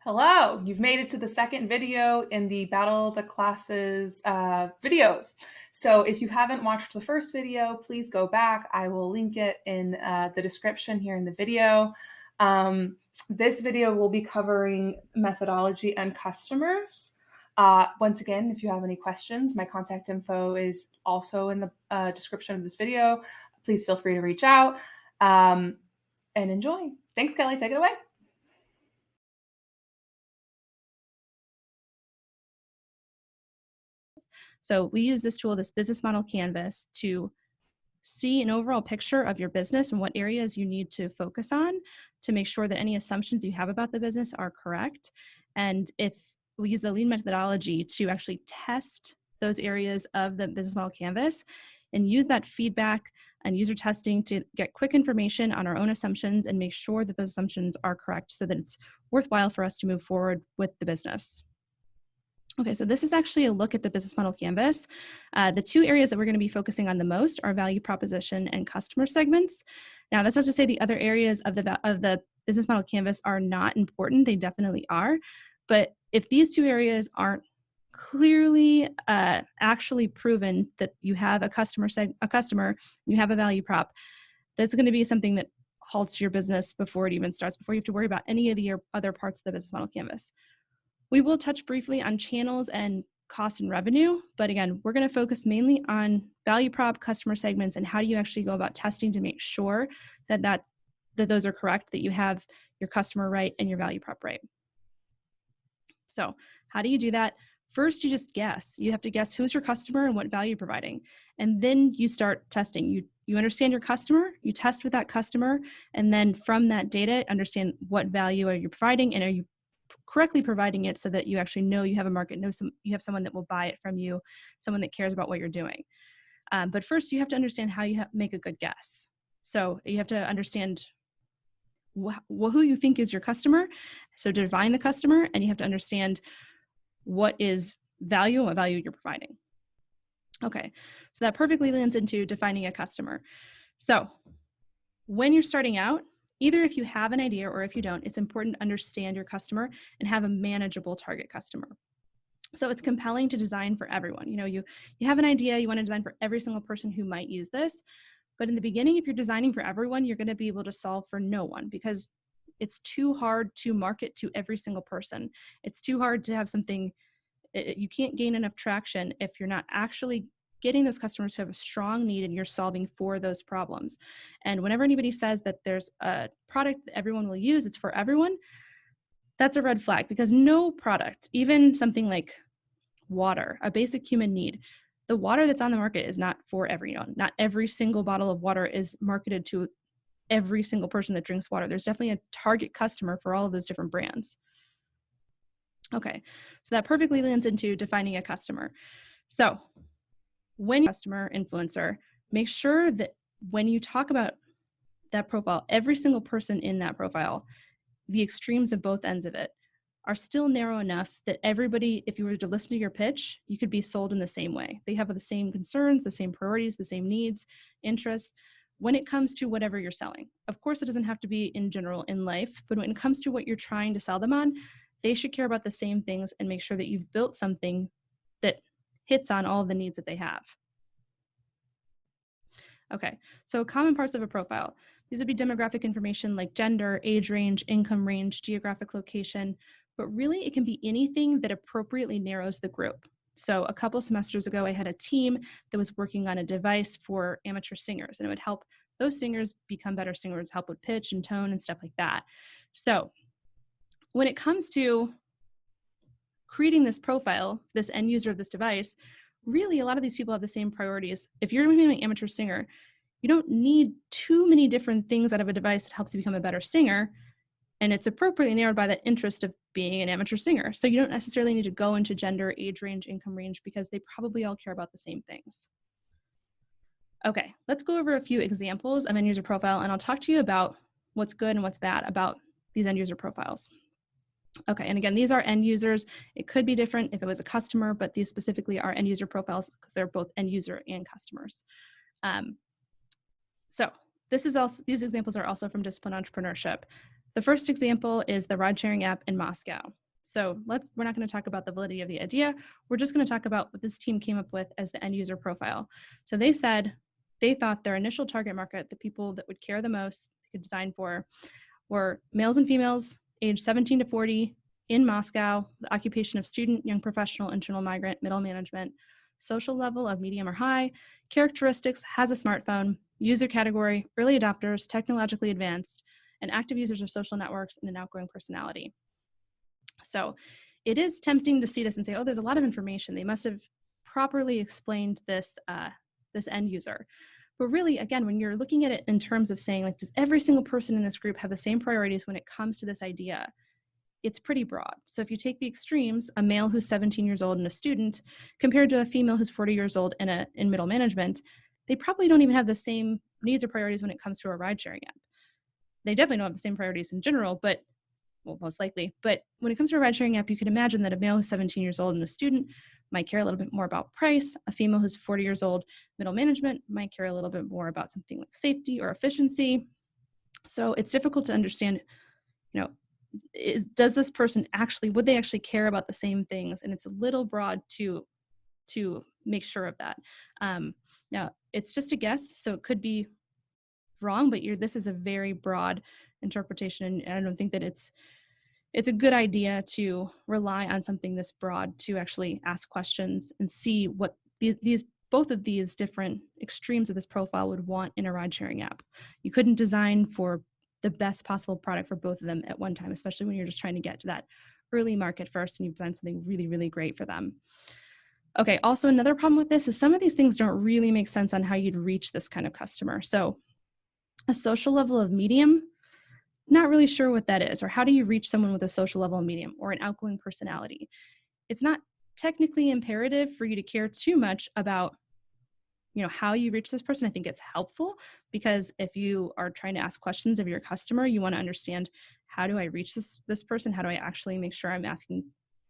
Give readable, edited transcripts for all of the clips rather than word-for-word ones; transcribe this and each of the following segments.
Hello, you've made it to the second video in the Battle of the Classes videos. So if you haven't watched the first video, please go back. I will link it in the description here in the video. This video will be covering methodology and customers. Once again, if you have any questions, my contact info is also in the description of this video. Please feel free to reach out and enjoy. Thanks, Kelly. Take it away. So we use this tool, this business model canvas, to see an overall picture of your business and what areas you need to focus on to make sure that any assumptions you have about the business are correct. And if we use the lean methodology to actually test those areas of the business model canvas and use that feedback and user testing to get quick information on our own assumptions and make sure that those assumptions are correct so that it's worthwhile for us to move forward with the business. Okay, so this is actually a look at the business model canvas. The two areas that we're going to be focusing on the most are value proposition and customer segments. Now, that's not to say the other areas of the business model canvas are not important. They definitely are. But if these two areas aren't clearly actually proven that you have a customer, you have a value prop, that's going to be something that halts your business before it even starts, before you have to worry about any of the other parts of the business model canvas. We will touch briefly on channels and cost and revenue, but again, we're going to focus mainly on value prop, customer segments, and how do you actually go about testing to make sure that those are correct, that you have your customer right and your value prop right. So how do you do that? First, you just guess. You have to guess who's your customer and what value you're providing. And then you start testing. You understand your customer, you test with that customer, and then from that data, understand what value are you providing and are you correctly providing it so that you actually know you have a market, you have someone that will buy it from you, someone that cares about what you're doing. But first, you have to understand how you make a good guess. So you have to understand who you think is your customer. So define the customer, and you have to understand what is value and what value you're providing. Okay, so that perfectly lands into defining a customer. So when you're starting out, either if you have an idea or if you don't, it's important to understand your customer and have a manageable target customer. So it's compelling to design for everyone. You have an idea, you want to design for every single person who might use this. But in the beginning, if you're designing for everyone, you're going to be able to solve for no one because it's too hard to market to every single person. It's too hard to have something, you can't gain enough traction if you're not actually getting those customers who have a strong need and you're solving for those problems. And whenever anybody says that there's a product that everyone will use, it's for everyone, that's a red flag because no product, even something like water, a basic human need, the water that's on the market is not for everyone. Not every single bottle of water is marketed to every single person that drinks water. There's definitely a target customer for all of those different brands. Okay, so that perfectly lands into defining a customer. So when you're a customer influencer, make sure that when you talk about that profile, every single person in that profile, the extremes of both ends of it are still narrow enough that everybody, if you were to listen to your pitch, you could be sold in the same way. They have the same concerns, the same priorities, the same needs, interests when it comes to whatever you're selling. Of course, it doesn't have to be in general in life, but when it comes to what you're trying to sell them on, they should care about the same things and make sure that you've built something that hits on all of the needs that they have. Okay, so common parts of a profile. These would be demographic information like gender, age range, income range, geographic location, but really it can be anything that appropriately narrows the group. So a couple semesters ago, I had a team that was working on a device for amateur singers, and it would help those singers become better singers, help with pitch and tone and stuff like that. So when it comes to creating this profile, this end user of this device, really a lot of these people have the same priorities. If you're going to be an amateur singer, you don't need too many different things out of a device that helps you become a better singer. And it's appropriately narrowed by the interest of being an amateur singer. So you don't necessarily need to go into gender, age range, income range, because they probably all care about the same things. Okay, let's go over a few examples of end user profile, and I'll talk to you about what's good and what's bad about these end user profiles. Okay, and again, these are end users. It could be different if it was a customer, but these specifically are end user profiles because they're both end user and customers. So these examples are also from Disciplined Entrepreneurship. The first example is the ride-sharing app in Moscow. So we're not going to talk about the validity of the idea. We're just going to talk about what this team came up with as the end user profile. So they said they thought their initial target market, the people that would care the most, they could design for, were males and females aged 17 to 40 in Moscow, the occupation of student, young professional, internal migrant, middle management, social level of medium or high, characteristics, has a smartphone, user category, early adopters, technologically advanced, and active users of social networks, and an outgoing personality. So it is tempting to see this and say, oh, there's a lot of information. They must have properly explained this, this end user. But really, again, when you're looking at it in terms of saying, like, does every single person in this group have the same priorities when it comes to this idea? It's pretty broad. So if you take the extremes, a male who's 17 years old and a student, compared to a female who's 40 years old and in middle management, they probably don't even have the same needs or priorities when it comes to a ride-sharing app. They definitely don't have the same priorities in general, but, well, most likely. But when it comes to a ride-sharing app, you could imagine that a male who's 17 years old and a student might care a little bit more about price. A female who's 40 years old, middle management, might care a little bit more about something like safety or efficiency. So it's difficult to understand, you know, does this person actually, would they actually care about the same things? And it's a little broad to make sure of that. Now, it's just a guess, so it could be wrong, but this is a very broad interpretation, and I don't think that it's a good idea to rely on something this broad to actually ask questions and see what both of these different extremes of this profile would want in a ride-sharing app. You couldn't design for the best possible product for both of them at one time, especially when you're just trying to get to that early market first and you've designed something really, really great for them. Okay, also another problem with this is some of these things don't really make sense on how you'd reach this kind of customer. So a social level of medium, not really sure what that is, or how do you reach someone with a social level of medium or an outgoing personality? It's not technically imperative for you to care too much about, you know, how you reach this person. I think it's helpful because if you are trying to ask questions of your customer, you want to understand, how do I reach this person? How do I actually make sure I'm asking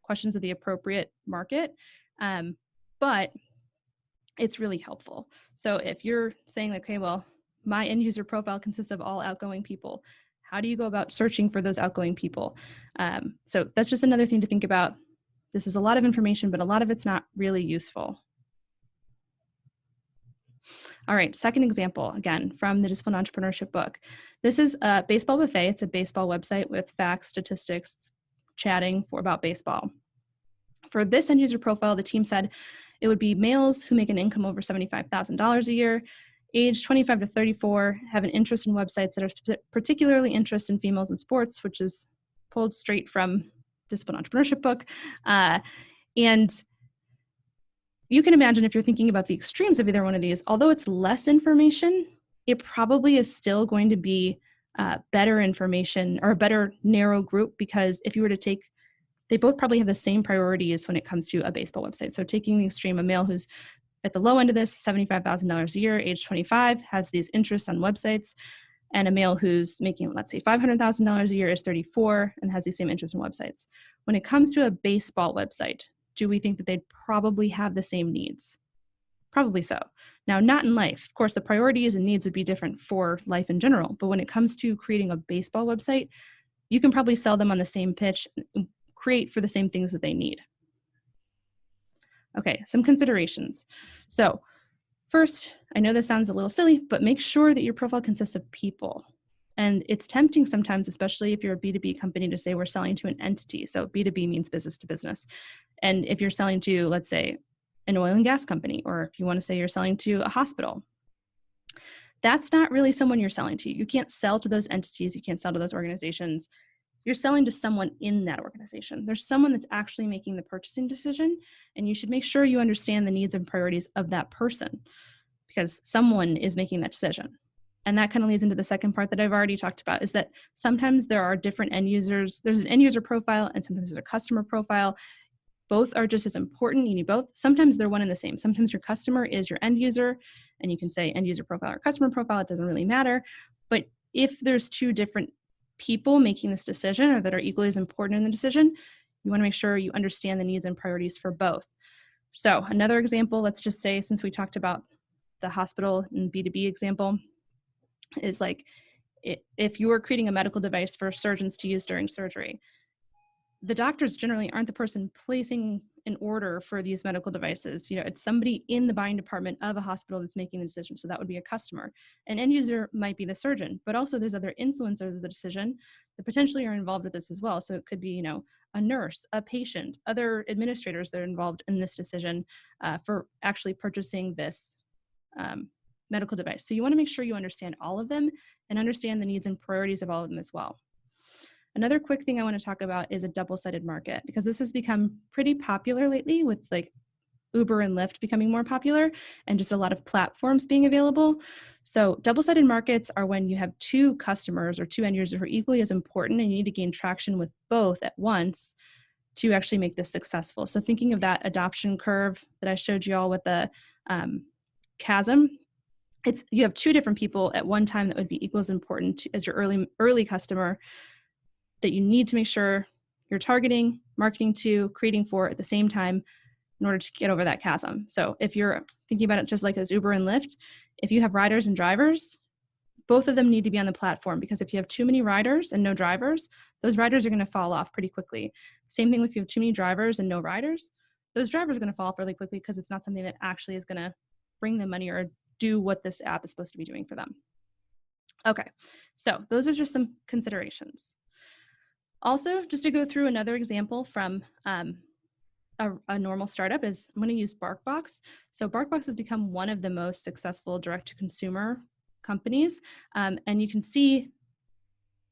questions of the appropriate market? But it's really helpful. So if you're saying, okay, well, my end user profile consists of all outgoing people, how do you go about searching for those outgoing people? So that's just another thing to think about. This is a lot of information, but a lot of it's not really useful. All right, second example, again, from the Disciplined Entrepreneurship book. This is a baseball buffet. It's a baseball website with facts, statistics, chatting about baseball. For this end user profile, the team said it would be males who make an income over $75,000 a year, age 25 to 34, have an interest in websites that are particularly interested in females in sports, which is pulled straight from Disciplined Entrepreneurship book. And you can imagine if you're thinking about the extremes of either one of these, although it's less information, it probably is still going to be better information or a better narrow group, because if you were to take, they both probably have the same priorities when it comes to a baseball website. So taking the extreme, a male who's at the low end of this, $75,000 a year, age 25, has these interests on websites, and a male who's making, let's say, $500,000 a year, is 34, and has the same interests in websites. When it comes to a baseball website, do we think that they'd probably have the same needs? Probably so. Now, not in life. Of course, the priorities and needs would be different for life in general, but when it comes to creating a baseball website, you can probably sell them on the same pitch, create for the same things that they need. Okay, some considerations. So first, I know this sounds a little silly, but make sure that your profile consists of people. And it's tempting sometimes, especially if you're a B2B company, to say we're selling to an entity. So B2B means business to business. And if you're selling to, let's say, an oil and gas company, or if you want to say you're selling to a hospital, that's not really someone you're selling to. You can't sell to those entities. You can't sell to those organizations. You're selling to someone in that organization. There's someone that's actually making the purchasing decision, and you should make sure you understand the needs and priorities of that person, because someone is making that decision. And that kind of leads into the second part that I've already talked about, is that sometimes there are different end users. There's an end user profile and sometimes there's a customer profile. Both are just as important. You need both. Sometimes they're one and the same. Sometimes your customer is your end user, and you can say end user profile or customer profile. It doesn't really matter. But if there's two different people making this decision, or that are equally as important in the decision, you want to make sure you understand the needs and priorities for both. So another example, let's just say, since we talked about the hospital and B2B example, is like if you are creating a medical device for surgeons to use during surgery, the doctors generally aren't the person placing an order for these medical devices. It's somebody in the buying department of a hospital that's making the decision. So that would be a customer. An end user might be the surgeon, but also there's other influencers of the decision that potentially are involved with this as well. So it could be, a nurse, a patient, other administrators that are involved in this decision for actually purchasing this medical device. So you want to make sure you understand all of them and understand the needs and priorities of all of them as well. Another quick thing I want to talk about is a double-sided market, because this has become pretty popular lately with like Uber and Lyft becoming more popular and just a lot of platforms being available. So double-sided markets are when you have two customers or two end users who are equally as important, and you need to gain traction with both at once to actually make this successful. So thinking of that adoption curve that I showed you all with the chasm, you have two different people at one time that would be equal as important as your early customer that you need to make sure you're targeting, marketing to, creating for at the same time in order to get over that chasm. So if you're thinking about it just like as Uber and Lyft, if you have riders and drivers, both of them need to be on the platform, because if you have too many riders and no drivers, those riders are going to fall off pretty quickly. Same thing if you have too many drivers and no riders, those drivers are going to fall off really quickly because it's not something that actually is going to bring them money or do what this app is supposed to be doing for them. Okay, so those are just some considerations. Also, just to go through another example from a normal startup is I'm going to use BarkBox. So BarkBox has become one of the most successful direct-to-consumer companies. And you can see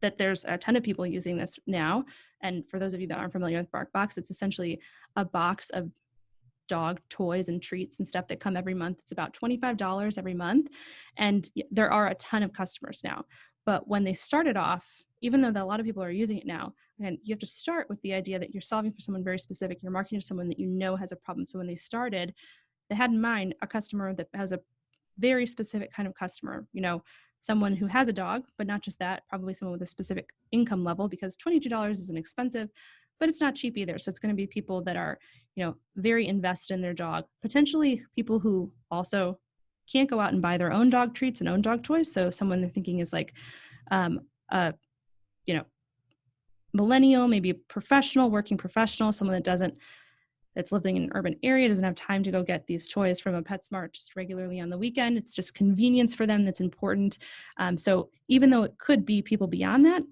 that there's a ton of people using this now. And for those of you that aren't familiar with BarkBox, it's essentially a box of dog toys and treats and stuff that come every month. It's about $25 every month. And there are a ton of customers now. But when they started off, even though a lot of people are using it now, and you have to start with the idea that you're solving for someone very specific, you're marketing to someone that you know has a problem. So when they started, they had in mind a customer that has a very specific kind of customer, someone who has a dog, but not just that, probably someone with a specific income level, because $22 isn't expensive, but it's not cheap either. So it's going to be people that are, very invested in their dog, potentially people who also can't go out and buy their own dog treats and own dog toys. So someone they're thinking is like, millennial, maybe a professional, working professional, someone that's living in an urban area, doesn't have time to go get these toys from a PetSmart just regularly on the weekend. It's just convenience for them that's important. So even though it could be people beyond that,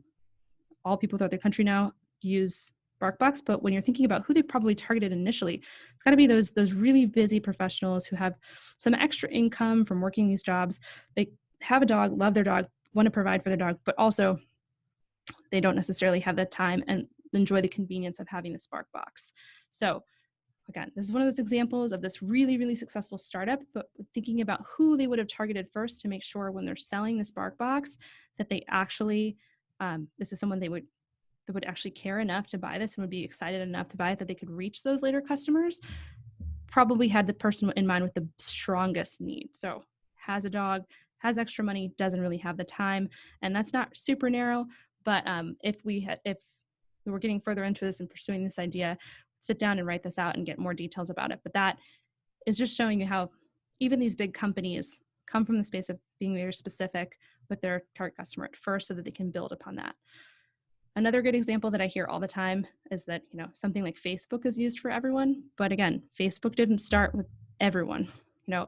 all people throughout the country now use BarkBox, but when you're thinking about who they probably targeted initially, it's got to be those really busy professionals who have some extra income from working these jobs. They have a dog, love their dog, want to provide for their dog, but also they don't necessarily have the time and enjoy the convenience of having this BarkBox. So again, this is one of those examples of this really, really successful startup, but thinking about who they would have targeted first to make sure when they're selling this BarkBox that they actually, this is someone that would actually care enough to buy this and would be excited enough to buy it that they could reach those later customers, probably had the person in mind with the strongest need. So has a dog, has extra money, doesn't really have the time. And that's not super narrow, but if we were getting further into this and pursuing this idea, sit down and write this out and get more details about it. But that is just showing you how even these big companies come from the space of being very specific with their target customer at first so that they can build upon that. Another good example that I hear all the time is that, something like Facebook is used for everyone. But again, Facebook didn't start with everyone.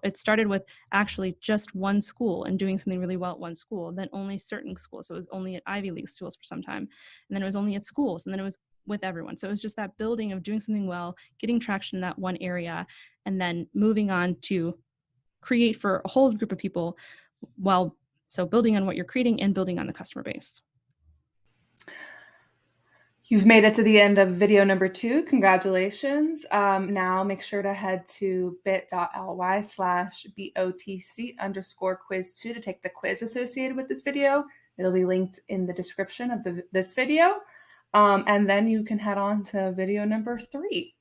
It started with actually just one school and doing something really well at one school, then only certain schools. So it was only at Ivy League schools for some time. And then it was only at schools. And then it was with everyone. So it was just that building of doing something well, getting traction in that one area, and then moving on to create for a whole group of people so building on what you're creating and building on the customer base. You've made it to the end of video number 2. Congratulations. Now make sure to head to bit.ly/BOTC_quiz2 to take the quiz associated with this video. It'll be linked in the description of this video. And then you can head on to video number 3.